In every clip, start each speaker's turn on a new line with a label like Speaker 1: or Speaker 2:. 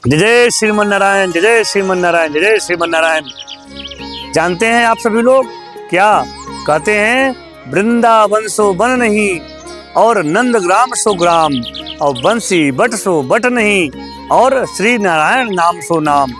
Speaker 1: जय जय श्रीमन नारायण, जय जय श्रीमन नारायण, जय जय श्रीमन नारायण। जानते हैं आप सभी लोग क्या कहते हैं? वृंदावन सो वन नहीं और नंद ग्राम सो ग्राम और बंसी बट सो बट नहीं और श्री नारायण नाम सो नाम।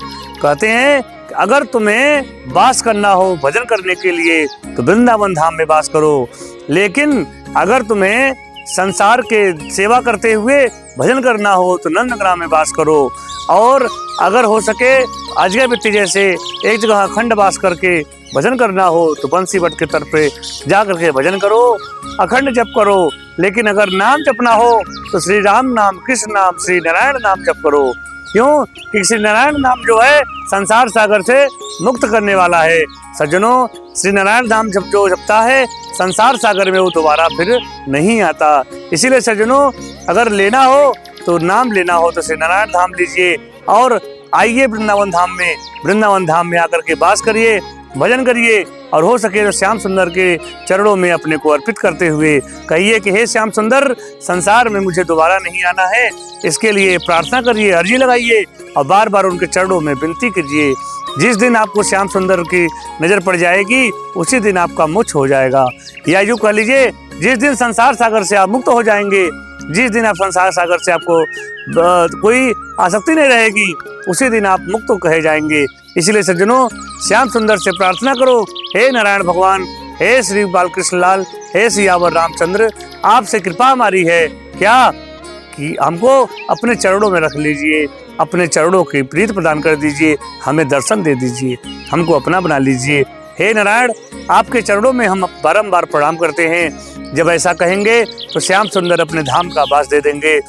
Speaker 1: कहते हैं अगर तुम्हें वास करना हो भजन करने के लिए तो वृंदावन धाम में वास करो, लेकिन अगर तुम्हें संसार के सेवा करते हुए भजन करना हो तो नंदग्राम में वास करो, और अगर हो सके अजगर बित्ती जैसे एक जगह अखंड वास करके भजन करना हो तो बंसी बट के तरफ पे जा करके भजन करो, अखंड जप करो। लेकिन अगर नाम जपना हो तो श्री राम नाम, कृष्ण नाम, श्री नारायण नाम जप करो। क्यों? कि श्री नारायण नाम जो है संसार सागर से मुक्त करने वाला है। सज्जनों, श्री नारायण नाम जब जो जपता है संसार सागर में वो दोबारा फिर नहीं आता। इसीलिए सज्जनों, अगर लेना हो तो नाम लेना हो तो श्री नारायण धाम लीजिए और आइए वृंदावन धाम में। वृंदावन धाम में आकर के वास करिए, भजन करिए, और हो सके तो श्याम सुंदर के चरणों में अपने को अर्पित करते हुए कहिए कि हे श्याम सुंदर, संसार में मुझे दोबारा नहीं आना है। इसके लिए प्रार्थना करिए, अर्जी लगाइए और बार बार उनके चरणों में विनती कीजिए। जिस दिन आपको श्याम सुंदर की नजर पड़ जाएगी उसी दिन आपका मोक्ष हो जाएगा। या यूँ कह लीजिए, जिस दिन संसार सागर से आप मुक्त हो जाएंगे, जिस दिन आप संसार सागर से आपको कोई आसक्ति नहीं रहेगी, उसी दिन आप मुक्त कहे जाएंगे। इसलिए सज्जनों, श्याम सुंदर से प्रार्थना करो, हे नारायण भगवान, हे श्री बालकृष्ण लाल, हे सियावर रामचंद्र, आपसे कृपा हमारी है क्या कि हमको अपने चरणों में रख लीजिए, अपने चरणों की प्रीत प्रदान कर दीजिए, हमें दर्शन दे दीजिए, हमको अपना बना लीजिए। हे नारायण, आपके चरणों में हम बारंबार प्रणाम करते हैं। जब ऐसा कहेंगे तो श्याम सुंदर अपने धाम का वास दे देंगे।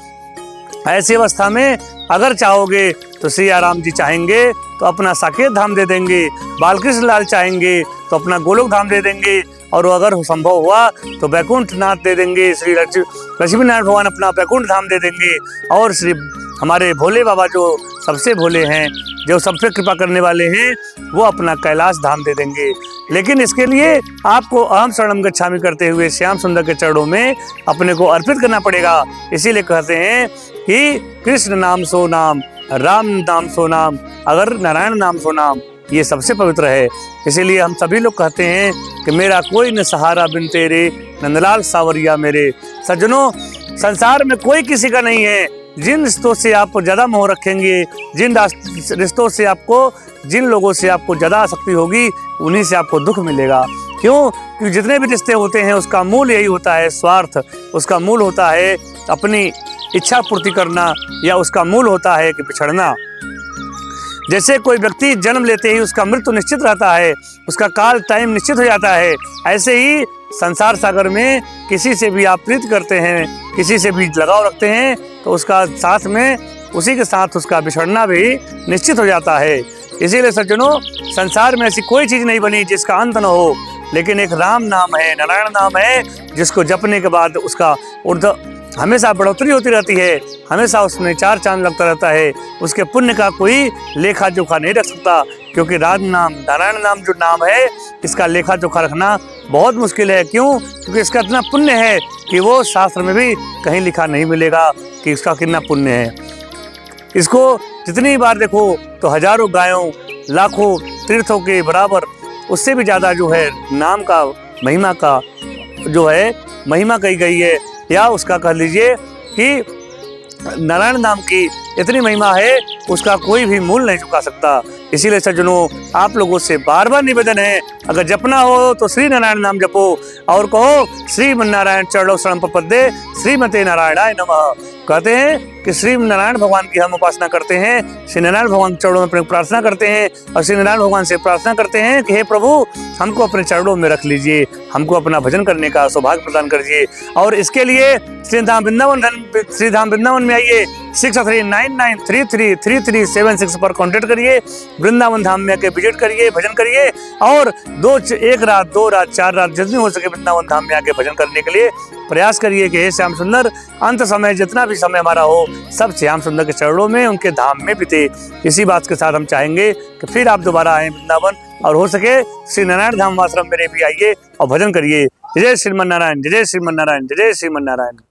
Speaker 1: ऐसी अवस्था में अगर चाहोगे तो श्री राम जी चाहेंगे तो अपना साकेत धाम दे देंगे, बालकृष्ण लाल चाहेंगे तो अपना गोलोक धाम दे देंगे, और अगर संभव हुआ तो बैकुंठ नाथ दे देंगे, श्री लक्ष्मी नारायण भगवान अपना बैकुंठ धाम दे देंगे, और श्री हमारे भोले बाबा जो सबसे भोले हैं, जो सबसे कृपा करने वाले हैं, वो अपना कैलाश धाम दे देंगे। लेकिन इसके लिए आपको अहम शरणम गच्छामि करते हुए श्याम सुंदर के चरणों में अपने को अर्पित करना पड़ेगा। इसीलिए कहते हैं कि कृष्ण नाम सो नाम, राम नाम सो नाम, अगर नारायण नाम सो नाम, ये सबसे पवित्र है। इसीलिए हम सभी लोग कहते हैं कि मेरा कोई न सहारा बिन तेरे, नंदलाल सावरिया मेरे। सज्जनों, संसार में कोई किसी का नहीं है। जिन रिश्तों से आप ज़्यादा मोह रखेंगे, जिन रिश्तों से आपको, जिन लोगों से आपको ज़्यादा आसक्ति होगी, उन्हीं से आपको दुख मिलेगा। क्यों? क्योंकि जितने भी रिश्ते होते हैं उसका मूल यही होता है स्वार्थ, उसका मूल होता है अपनी इच्छा पूर्ति करना, या उसका मूल होता है कि बिछड़ना। जैसे कोई व्यक्ति जन्म लेते ही उसका मृत्यु निश्चित रहता है, उसका काल टाइम निश्चित हो जाता है, ऐसे ही संसार सागर में किसी से भी आप प्रीत करते हैं, किसी से भी लगाव रखते हैं, तो उसका साथ में, उसी के साथ उसका बिछड़ना भी निश्चित हो जाता है। इसीलिए सज्जनों, संसार में ऐसी कोई चीज़ नहीं बनी जिसका अंत न हो, लेकिन एक राम नाम है, नारायण नाम है, जिसको जपने के बाद उसका हमेशा बढ़ोतरी होती रहती है, हमेशा उसमें चार चांद लगता रहता है। उसके पुण्य का कोई लेखा जोखा नहीं रख सकता, क्योंकि राम नाम, नारायण नाम जो नाम है, इसका लेखा जोखा रखना बहुत मुश्किल है। क्यों? क्योंकि इसका इतना पुण्य है कि वो शास्त्र में भी कहीं लिखा नहीं मिलेगा कि इसका कितना पुण्य है। इसको जितनी बार देखो तो हजारों गायों, लाखों तीर्थों के बराबर, उससे भी ज़्यादा जो है नाम का महिमा का जो है महिमा कही गई है, या उसका कह लीजिए कि नारायण नाम की इतनी महिमा है, उसका कोई भी मूल नहीं चुका सकता। इसीलिए सज्जनों, आप लोगों से बार बार निवेदन है, अगर जपना हो तो श्री नारायण नाम जपो और कहो श्रीमन नारायण चरणों शरणं प्रपद्ये, श्रीमते नारायणाय नमः। कहते हैं कि श्री नारायण भगवान की हम उपासना करते हैं, श्री नारायण भगवान के चरणों में प्रार्थना करते हैं, और श्री नारायण भगवान से प्रार्थना करते हैं कि हे प्रभु, हमको अपने चरणों में रख लीजिए, हमको अपना भजन करने का सौभाग्य प्रदान करिए। और इसके लिए श्री धाम वृंदावन में आइए, 6399333376 पर कॉन्टेक्ट करिए, वृंदावन धाम में आके विजिट करिए, भजन करिए, और 1 रात 2 रात 4 रात जितनी हो सके वृंदावन धाम में आके भजन करने के लिए प्रयास करिए कि हे श्याम सुंदर, अंत समय जितना भी समय हमारा हो सब श्याम सुंदर के चरणों में, उनके धाम में बीते। इसी बात के साथ हम चाहेंगे कि फिर आप दोबारा आए वृंदावन, और हो सके श्री नारायण धाम आश्रम मेरे भी आइए और भजन करिए। जय श्रीमन नारायण, जय श्रीमन नारायण, जय श्रीमन नारायण।